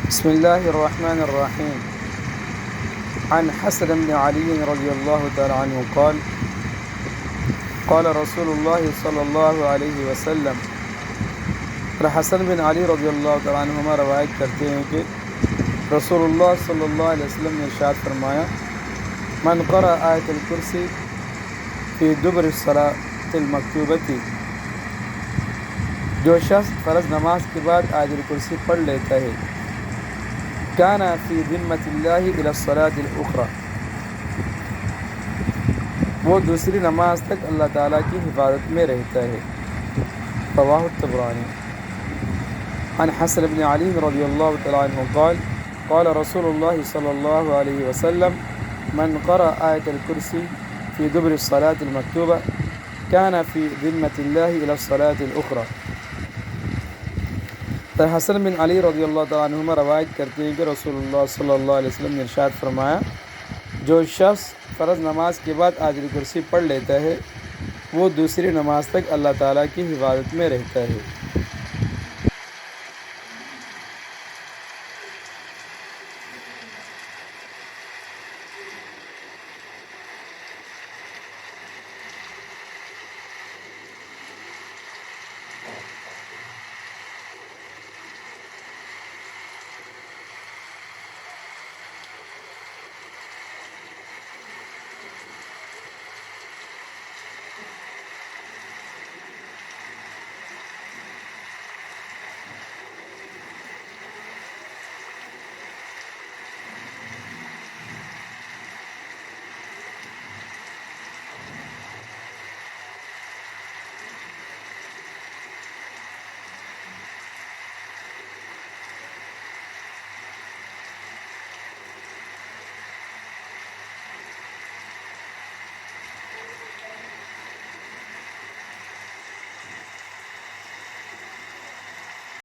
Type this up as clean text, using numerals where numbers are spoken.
बिस्मिल्लाहिर्रहमानिर्रहीम। अन हसन बिन अली रज़ियल्लाहु तआला अन्हु क़ाल क़ाल रसूलुल्लाह सल्लल्लाहु अलैहि वसल्लम। हसन बिन अली रज़ियल्लाहु तआला अन्हुमा रवायत करते हैं कि रसूलुल्लाह सल्लल्लाहु अलैहि वसल्लम ने इरशाद फरमाया, मन क़रा आयतुल कुर्सी फ़ी दुबुर सलातिल मक्तूबती, जो शख्स फ़र्ज़ नमाज के बाद आयतुल कुर्सी पढ़ लेता है, काना फ़ी ज़िम्मतिल्लाहि इला सलातिल उख़रा, वो दूसरी नमाज तक अल्लाह ताला की हिफाजत में रहता है। रवाहु तबरानी। अन हसन बिन अली रज़ियल्लाहु तआला अन्हु क़ाल क़ाल रसूलुल्लाह सल्लल्लाहु अलैहि वसल्लम, मन क़रा आयतुल कुर्सी फ़ी दुबुर सलातिल मक्तूबा काना फ़ी ज़िम्मतिल्लाहि इला सलातिल उख़रा। तो हसन बिन अली रज़ियल्लाहु तआला अन्हुमा रवायत करते हैं कि रसूलुल्लाह सल्लल्लाहु अलैहि वसल्लम ने इरशाद फरमाया, जो शख्स फ़र्ज़ नमाज के बाद आयतुल कुर्सी पढ़ लेता है, वो दूसरी नमाज तक अल्लाह ताला की हिफाजत में रहता है।